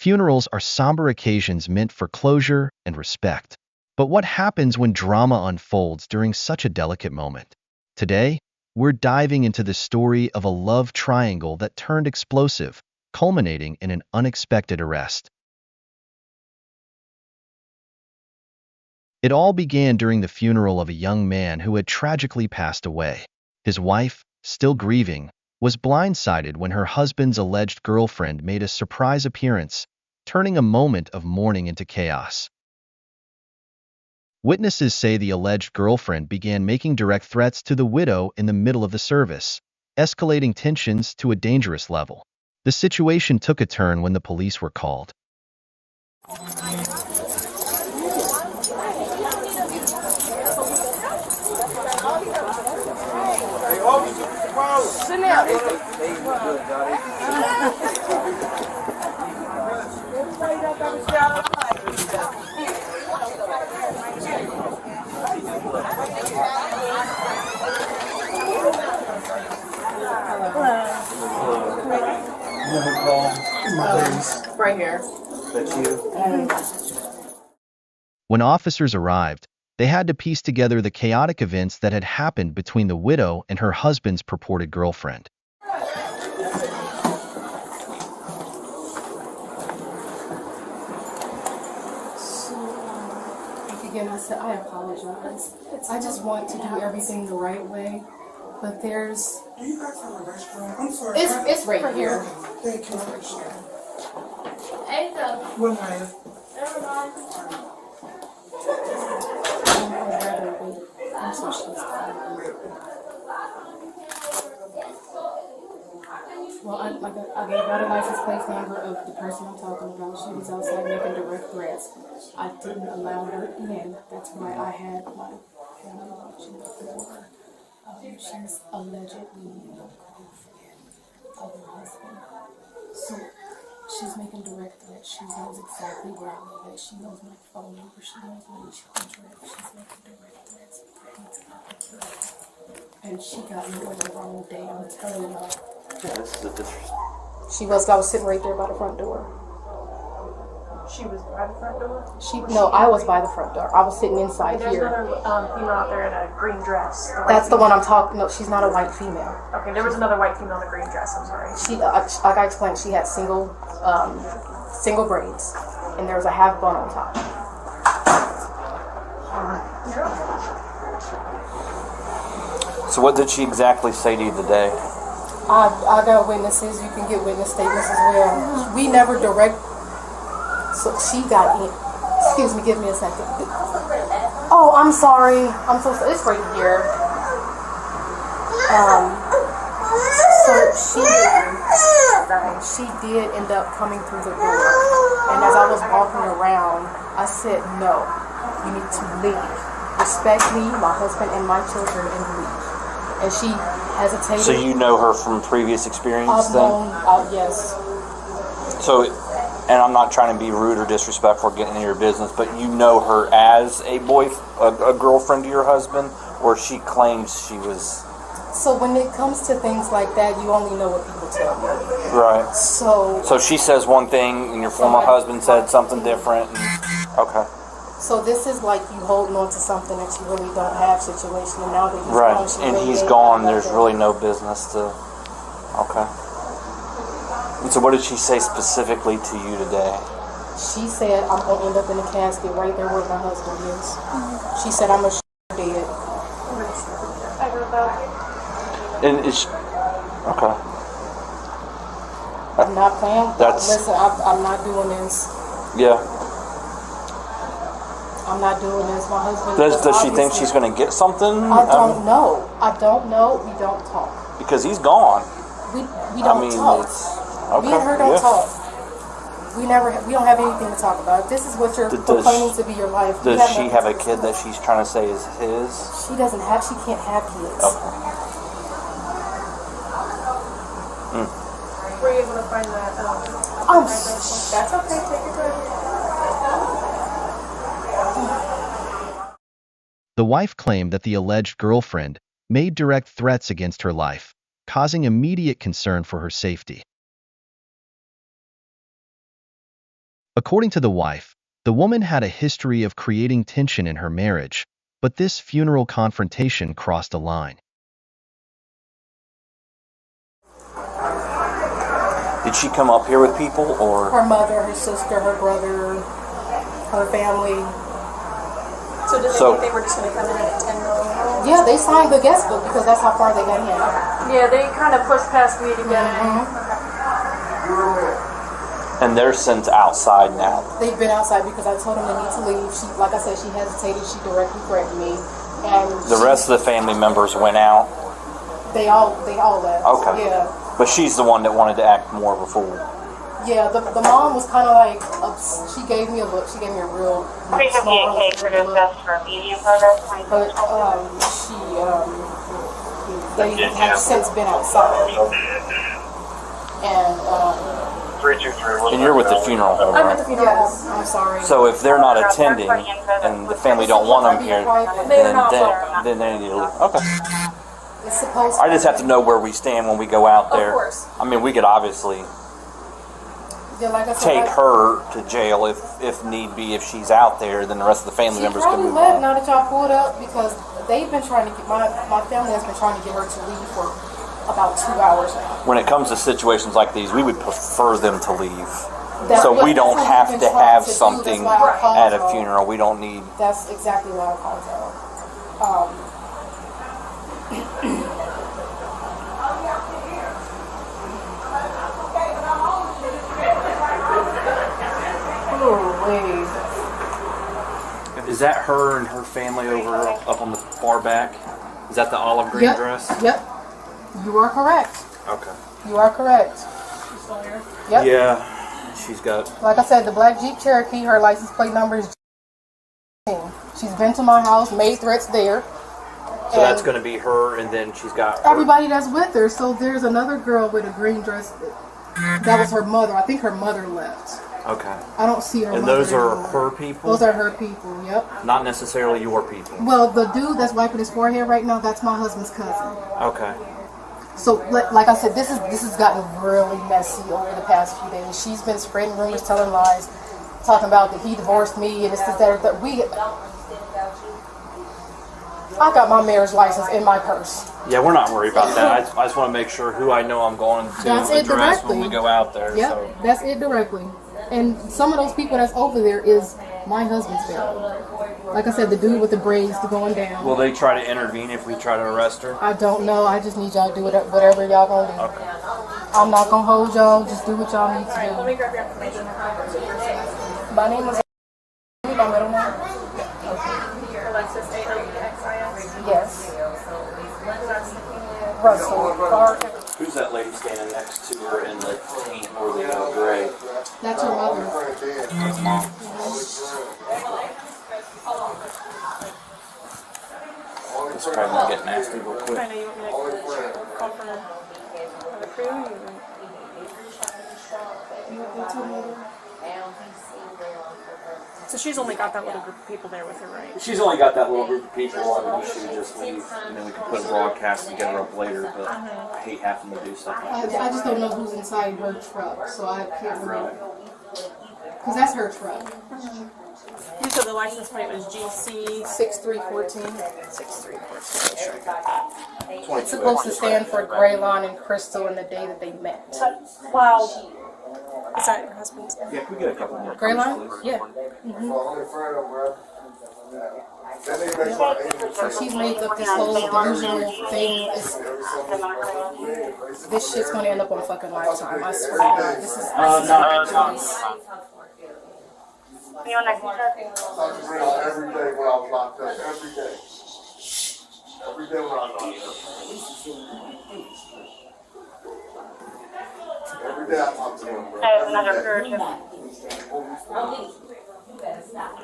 Funerals are somber occasions meant for closure and respect. But what happens when drama unfolds during such a delicate moment? Today, we're diving into the story of a love triangle that turned explosive, culminating in an unexpected arrest. It all began during the funeral of a young man who had tragically passed away. His wife, still grieving, was blindsided when her husband's alleged girlfriend made a surprise appearance, turning a moment of mourning into chaos. Witnesses say the alleged girlfriend began making direct threats to the widow in the middle of the service, escalating tensions to a dangerous level. The situation took a turn when the police were called. Right here. When officers arrived, they had to piece together the chaotic events that had happened between the widow and her husband's purported girlfriend. Again, I apologize. I just want to do everything the right way, but there's... Are you guys from a restaurant? I'm sorry. It's right here. Thank you. Hey, so, What night? everybody. I'm so sorry. Well, I got a license plate number of the person I'm talking about. She was outside making direct threats. I didn't allow her in. That's why I had my family watching the door. She's allegedly a girlfriend of her husband. So she's making direct threats. She knows exactly where I live at. She knows my phone number. She knows my insurance rep. She's making direct threats. And she got me on the wrong day. I'm telling y'all. Yeah, this is a disrespect. I was sitting right there by the front door. She was by the front door? I was by the front door. I was sitting inside There's here. another female out there in a green dress. That's the one I'm talking. No, she's not a white female. Okay, there was another white female in a green dress. I'm sorry. She, like I explained, she had single braids, and there was a half bun on top. So what did she exactly say to you today? I got witnesses. You can get witness statements as well. We never direct. So she got in. Excuse me. Give me a second. Oh, I'm sorry. I'm so sorry. It's right here. So she did end up coming through the door, and as I was walking around, I said, "No, you need to leave. Respect me, my husband, and my children, and leave." And she hesitated. So you know her from previous experience I've then? known, yes. So, and I'm not trying to be rude or disrespectful or get into your business, but you know her as a girlfriend to your husband, or she claims she was... So when it comes to things like that, you only know what people tell you. Right. So she says one thing and your former husband said something different. Okay. So this is like you holding on to something that you really don't have situation, and now that he's Right. gone, she And really he's ain't gone, got there's nothing. really no business to... Okay. And so what did she say specifically to you today? She said, "I'm going to end up in a casket right there where my husband is." She said, "I'm dead." I heard that. And it's... Okay. I'm not playing. That's- Listen, I'm not doing this. Yeah. I'm not doing this. My husband. Does she think she's going to get something? I don't know. I don't know. We don't talk. Because he's gone. We don't talk. It's... Me and her don't talk. We don't have anything to talk about. If this is what you're proclaiming to be your life. Does she have a kid that she's trying to say is his? She doesn't have. She can't have kids. Okay. Were you able to find that? That's okay. Take your time. The wife claimed that the alleged girlfriend made direct threats against her life, causing immediate concern for her safety. According to the wife, the woman had a history of creating tension in her marriage, but this funeral confrontation crossed a line. Did she come up here with people, or? Her mother, her sister, her brother, her family. So did they So- think they were just going to come in and attend? Yeah, they signed the guest book because that's how far they got in. Yeah, they kind of pushed past me to get in. And they're since outside now. They've been outside because I told them they need to leave. She, like I said, she hesitated. She directly threatened me, and The rest of the family members went out. they all left. Okay. Yeah, But she's the one that wanted to act more of a fool. yeah. The mom was kind of like, she gave me a look. She gave me a real small look. But they have since been outside, and And you're with the funeral home, I'm at the right? funeral. yes, I'm sorry. So if they're not attending and the family don't want them here, They're not welcome. then they need to leave. Okay. It's supposed. I just have to know where we stand when we go out there. Of course. I mean, we could obviously Yeah, like I said, take her to jail if need be. If she's out there, then the rest of the family She members can probably move left on. now that y'all pulled up because they've been trying to get my family has been trying to get her to leave for about 2 hours now. When it comes to situations like these, we would prefer them to leave. That's So what- we don't that's what have we've to been trying have to do. something That's why I called at a y'all. funeral. We don't need. That's exactly why I called y'all. Oh, Is that her and her family over up on the far back? Is that the olive green Yep. dress? Yep. You are correct. Okay. You are correct. Yep. Yeah, she's got. Like I said, the black Jeep Cherokee, her license plate number is G. She's been to my house, made threats there. So that's going to be her, and then she's got. Everybody that's with her. So there's another girl with a green dress. That was her mother. I think her mother left. Okay. I don't see her And mother those are anymore. her people? Those are her people, yep. Not necessarily your people. Well, the dude that's wiping his forehead right now, that's my husband's cousin. Okay. So, like I said, this has gotten really messy over the past few days. She's been spreading rumors, telling lies, talking about that he divorced me and this, that. I got my marriage license in my purse. Yeah, we're not worried about that. I just want to make sure who I know I'm going to That's it address when directly. we go out there. Yep, So. that's it directly. And some of those people that's over there is my husband's family. Like I said, the dude with the braids going down. Will they try to intervene if we try to arrest her? I don't know. I just need y'all to do whatever y'all gonna do. Okay. I'm not gonna hold y'all. Just do what y'all need to Let do. me grab your information. My name is. My middle name. Alexis, A-L-E-X-I-S. Yes. Russell. Who's that lady standing next to her in the tan or the gray? That's her mother. It's probably gonna get nasty real I quick. know you want me to call from the crew. So she's only got that little group of people there with her, right? She's only got that little group of people. I wish she would just leave, and then we could put a broadcast and get her up later. But I hate having to do stuff like I that. just don't know who's inside her truck, so I can't really. Because that's her truck. You said the license plate was GC 6314. 6314. It's supposed to stand for Graylon and Crystal in the day that they met. Wow. Is that your husband's? Yeah, can we get a couple more? Graylon? Yeah. So she's made up this whole delusional thing. This shit's gonna end up on fucking Lifetime. I swear to God. This is Every day when I was locked up, every day. Every day when I was locked up. Every day I talk to him, bro. Every day.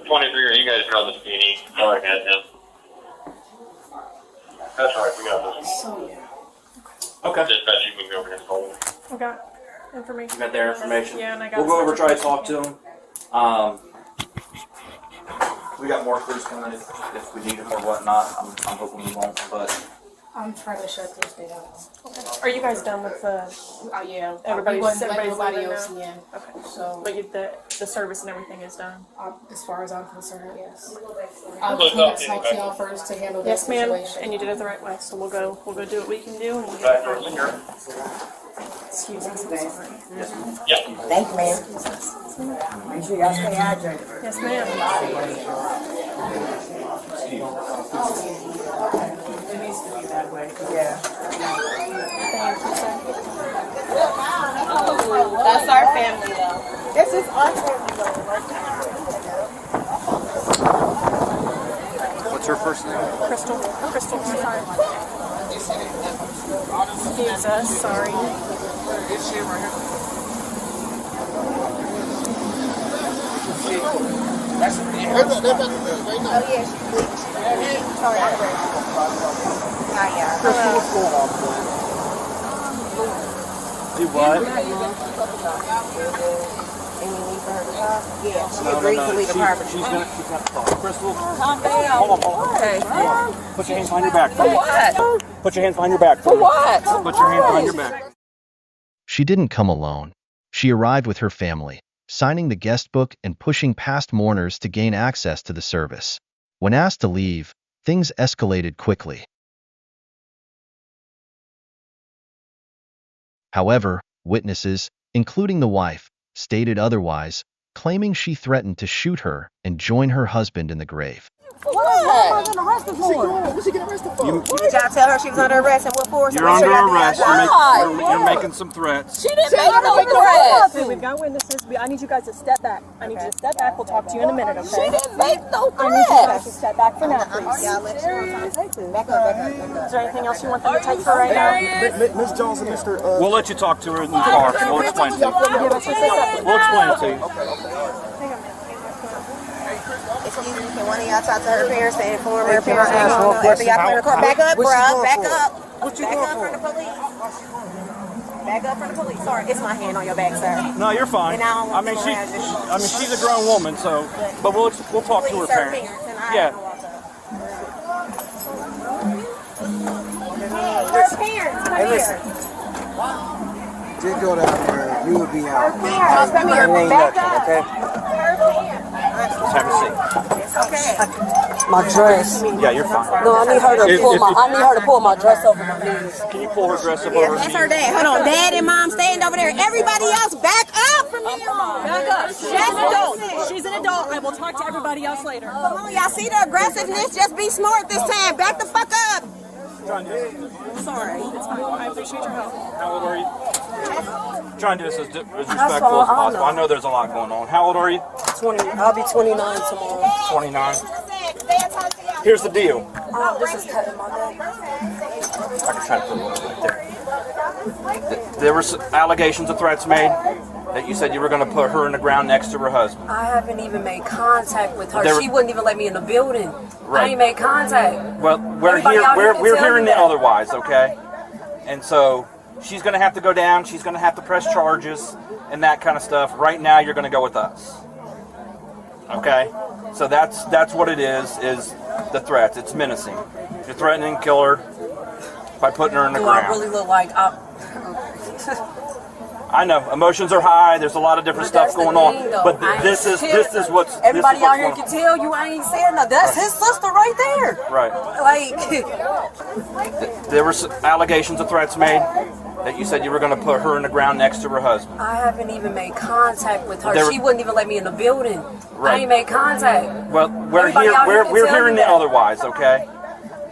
23, you guys got this beanie. Oh, I got him. That's right, we got this. so yeah. Okay. Dispatch, you can go over here and hold it. I got information. You got their information? Yeah, and I got. We'll go over, try to talk to them. We got more crews coming if we need them or whatnot. I'm hoping we won't, but I'm trying to shut this down. Are you guys done with the? Yeah. Everybody- We wasn't letting everybody's nobody leaving else now? in. Okay. So But the the service and everything is done. As far as I'm concerned, yes. I was going to talk to y'all first to handle Yes, this ma'am. situation. And you did it the right way. So we'll go do what we can do, and we'll get it through. Excuse us. I'm sorry. Thank you, ma'am. Make sure y'all stay hydrated. Yes, ma'am. It needs to be that way. Yeah. Thank you, sir. That's our family, though. This is our family, though. What's her first name? Crystal. Crystal. Sorry. Excuse us. Sorry. Oh, yeah, she's bleeding. Sorry, I'm great. Hello. Do what? And you need for her to talk? Yeah, she agreed to leave the apartment. She's gonna talk. Crystal, Calm down. hold on. Okay. Put your hands behind your back. For what? Put your hands behind your back. For what? Put your hands behind your back. She didn't come alone. She arrived with her family, signing the guest book and pushing past mourners to gain access to the service. When asked to leave, things escalated quickly. However, witnesses, including the wife, stated otherwise, claiming she threatened to shoot her and join her husband in the grave. What? What's she getting arrested for? Did y'all tell her she was under arrest and what for? You're under arrest. You're making some threats. She didn't make no threats. We've got witnesses. I need you guys to step back. I need you to step back. We'll talk to you in a minute, okay? She didn't make no I need you guys to threats. step back for now, please. Y'all let her back up. Is there anything else you want them to take for right now? Miss Jones and Mr. We'll let you talk to her in the car. We'll explain to you. Give us just a second. We'll explain it to you. Excuse me, can one of y'all talk to her parents and inform her parents? After y'all clear the court, back up, bruh, back up. Back up from the police. Back up from the police. Sorry, it's my hand on your back, sir. No, you're fine. And I don't want she's a grown woman, so. But we'll talk to her parents. Yeah. Her parents, come here. Did go down there, you would be out. Come here, back up. Okay? Let's have a seat. Okay. My dress. Yeah, you're fine. No, I need her to pull my dress over my knees. Can you pull her dress up over her That's her dad. Hold on, dad and mom stand over there. Everybody else, back up from here. Back up. She's an adult. She's an adult. I will talk to everybody else later. Come on, y'all see the aggressiveness? Just be smart this time. Back the fuck up. Sorry. It's fine. I appreciate your help. How old are you? Trying to do this as respectful as possible. I know there's a lot going on. How old are you? 20. I'll be 29 tomorrow. 29. Here's the deal. This is cutting my neck. I can try to put it right there. There were allegations of threats made that you said you were going to put her in the ground next to her husband. I haven't even made contact with her. There were- She wouldn't even let me in the building. Right. I ain't made contact. Well, we're hearing it otherwise, okay? And so she's going to have to go down. She's going to have to press charges and that kind of stuff. Right now, you're going to go with us. Okay? So that's what it is the threats. It's menacing. You're threatening to kill her by putting her in the Do ground. I really look like I know emotions are high. There's a lot of different stuff going on, but this is what's everybody this is out here what's can tell you I ain't saying nothing. That's his sister right there. right. Like There were allegations of threats made that you said you were going to put her in the ground next to her husband. I haven't even made contact with her. There were- She wouldn't even let me in the building. Right. I ain't made contact. Well, we're hearing it otherwise, okay?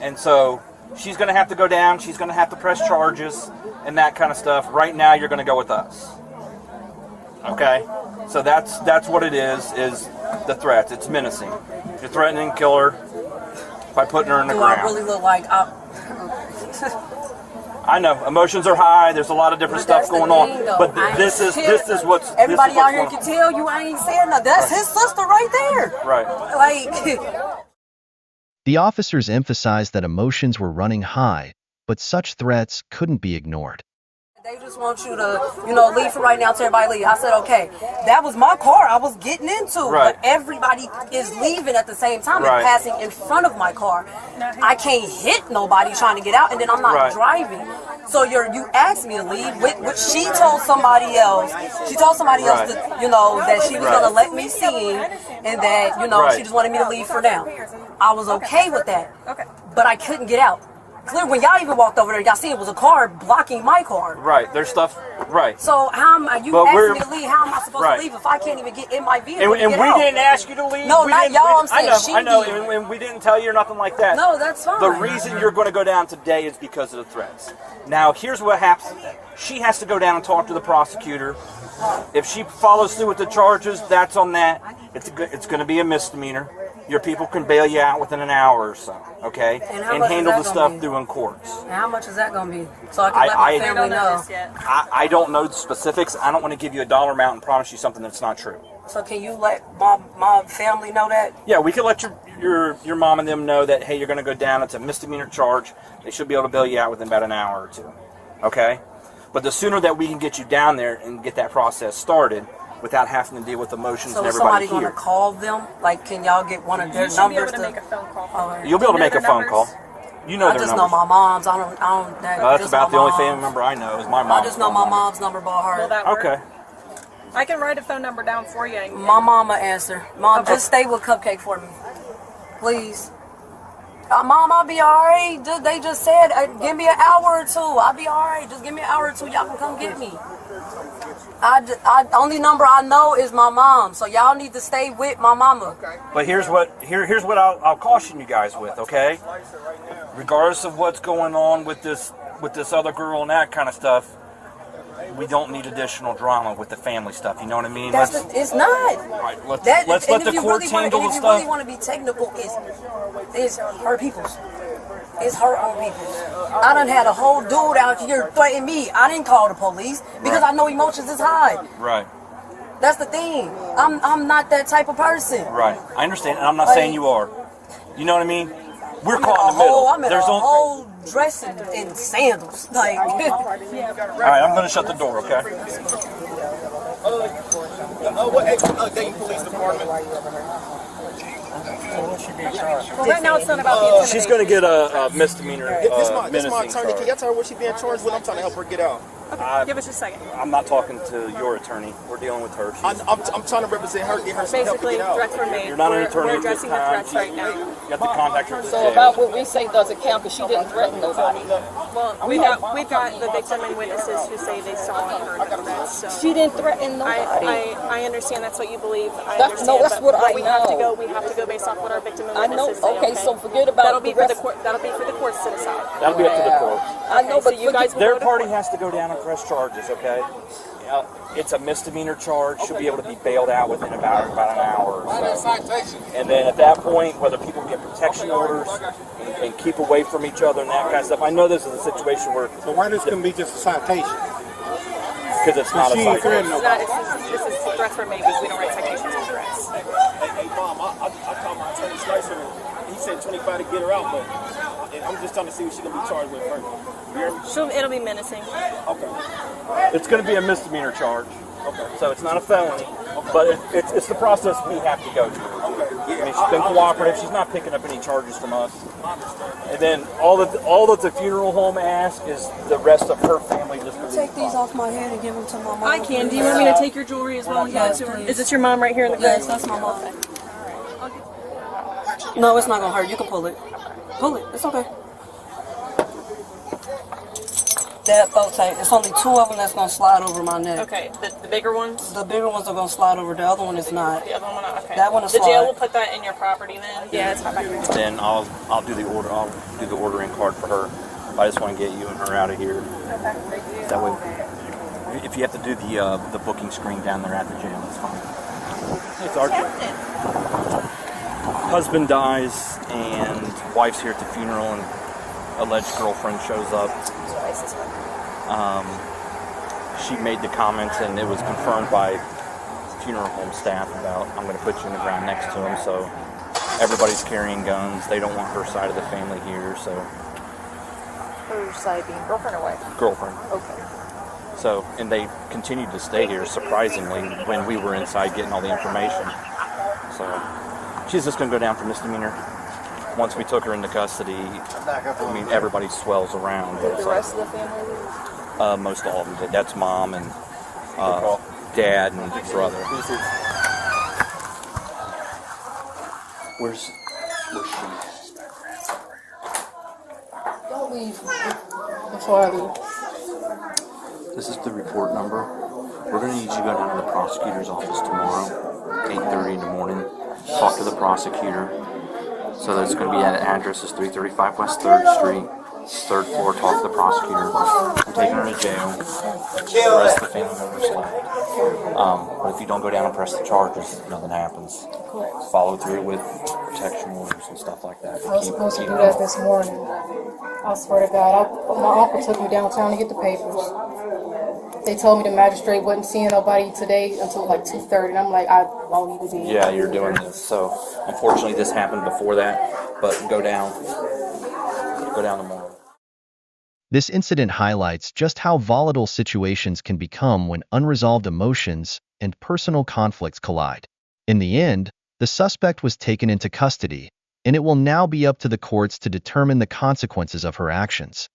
And so she's going to have to go down. She's going to have to press charges and that kind of stuff. Right now, you're going to go with us. Okay? So that's what it is the threats. It's menacing. You're threatening to kill her by putting her in the Do ground. I really look like I know emotions are high. There's a lot of different stuff going on, but this is what's everybody this is out here what's can going tell you I ain't saying nothing. That's his sister right there. on. Right. Like The officers emphasized that emotions were running high, but such threats couldn't be ignored. They just want you to, leave for right now. Tell everybody leave. I said, okay. That was my car I was getting into. Right. But everybody is leaving at the same time Right. and passing in front of my car. I can't hit nobody trying to get out, and then I'm not Right. driving. So you asked me to leave. Which she told somebody else. She told somebody else Right. that, that she was Right. going to let me sing, and that, Right. she just wanted me to leave for now. I was okay with that. Okay. But I couldn't get out. Clear, when y'all even walked over there, y'all see it was a car blocking my car. Right. There's stuff. Right. So how am I? You But asking me to leave? How am I supposed Right. to leave if I can't even get in my vehicle? And get we out? didn't ask you to leave. No, we not didn't- y'all. we- I'm saying I know. she did. And we didn't tell you or nothing like that. No, that's fine. The reason you're going to go down today is because of the threats. Now, here's what happens. She has to go down and talk to the prosecutor. If she follows through with the charges, that's on that. It's going to be a misdemeanor. Your people can bail you out within an hour or so, okay? And how And much is handle that the gonna stuff be? through in courts. And how much is that going to be? So I can let my family know. I don't know the specifics. I don't want to give you a dollar amount and promise you something that's not true. So can you let my family know that? Yeah, we can let your mom and them know that, hey, you're going to go down. It's a misdemeanor charge. They should be able to bail you out within about an hour or two, okay? But the sooner that we can get you down there and get that process started without having to deal with emotions So and is everybody somebody going here. to call them? Like, can y'all get one of their You should be able numbers? to make a phone call. You'll be able to make a phone call. You know I their just numbers. know my mom's. I don't. That's just about the my only mom's. family member I know is my mom. I just know my mom's number by heart. Will that work? Okay. I can write a phone number down for you. My mama answer. Mom, just stay with Cupcake for me, please. Mom, I'll be alright. They just said, give me an hour or two. I'll be alright. Just give me an hour or two. Y'all can come get me. Only number I know is my mom. So y'all need to stay with my mama. But here's what I'll caution you guys with, okay? Regardless of what's going on with this other girl and that kind of stuff, we don't need additional drama with the family stuff. You know what I mean? It's not. All right, let's let the courts handle the If you stuff. really want to be technical, it's her people's. It's her own people's. I done had a whole dude out here threaten me. I didn't call the police because I know emotions is high. Right. That's the thing. I'm not that type of person. Right. I understand, and I'm not saying you are. You know what I mean? We're caught in the middle. I'm in a whole dress and sandals. Like. All right, I'm gonna shut the door. Okay. What Dayton Police Department? Well, right now it's not about the intimidation. She's gonna get a misdemeanor This my menacing attorney. charge. Can y'all tell her what she's being charged with? I'm trying to help her get out. Okay, give us a second. I'm not talking to your attorney. We're dealing with her. I'm trying to represent her, get her some help to Basically, get out. threats were made. You're not an attorney We're at this addressing the time. threats right now. You have to contact her at the So jail. about what we say doesn't count because she didn't threaten nobody. Well, we've got the victim and witnesses who say they saw and heard the threats. So She didn't threaten nobody. I understand that's what you believe. I That's- understand, no, that's but what I we have to know. go. We have to go based off what our victim and I know. witnesses say. Okay, so forget about that'll be the for the rest. court. That'll be for the courts to decide. That'll be up to the court. I know, So but you guys will Their go to party court. has to go down and press charges. Okay. It's a misdemeanor charge. Should be able to be bailed out within about an hour or so. And then at that point, whether people get protection orders and keep away from each other and that kind of stuff. I know this is a situation where So why this can be just a citation? because it's not a She ain't threatening citation. This is threats were made. We don't write citations for threats. Hey, Mom, I called my attorney Slicer and he said 25 to get her out, but I'm just trying to see what she's going to be charged with first. You hear me? It'll be menacing. Okay. It's going to be a misdemeanor charge. Okay. So it's not a felony, but it's the process we have to go through. I mean, she's been cooperative. She's not picking up any charges from us. And then all that the funeral home asks is the rest of her family just to Take these off my head and give them to my mom. I can. Do you want me to take your jewelry as well and give it to her? Is this your mom right here in the Yes, room? that's my mom. No, it's not gonna hurt. You can pull it. Pull it. It's okay. That boat tight. It's only two of them that's gonna slide over my neck. Okay, the bigger ones? The bigger ones are gonna slide over. The other one is not. The other one, okay. That one is The jail slide. will put that in your property then? Yeah, it's not back here. Then I'll do the order. I'll do the ordering card for her. I just want to get you and her out of here. Okay. That way, if you have to do the booking screen down there at the jail, it's fine. It's our husband dies and wife's here at the funeral and alleged girlfriend shows up. She made the comments and it was confirmed by funeral home staff about I'm going to put you in the ground next to him. So everybody's carrying guns. They don't want her side of the family here. So Her side being girlfriend or wife? girlfriend. Okay. So, and they continued to stay here, surprisingly, when we were inside getting all the information. So, she's just going to go down for misdemeanor. Once we took her into custody, I mean, everybody swells around. Did the rest of the family leave? Most all of them did. That's mom and dad and brother. Where's she? Don't leave before I leave. This is the report number. We're going to need you to go down to the prosecutor's office tomorrow, 8:30 in the morning. Talk to the prosecutor. So that's going to be at address is 335 West 3rd Street, 3rd floor. Talk to the prosecutor. I'm taking her to jail. The rest of the family members left. But if you don't go down and press the charges, nothing happens. Follow through with protection orders and stuff like that. I was supposed to do that this morning. I swear to God. My uncle took me downtown to get the papers. They told me the magistrate wasn't seeing nobody today until like 2:30, and I'm like, I won't even be. Yeah, you're doing this. So, unfortunately, this happened before that, but go down tomorrow. This incident highlights just how volatile situations can become when unresolved emotions and personal conflicts collide. In the end, the suspect was taken into custody, and it will now be up to the courts to determine the consequences of her actions.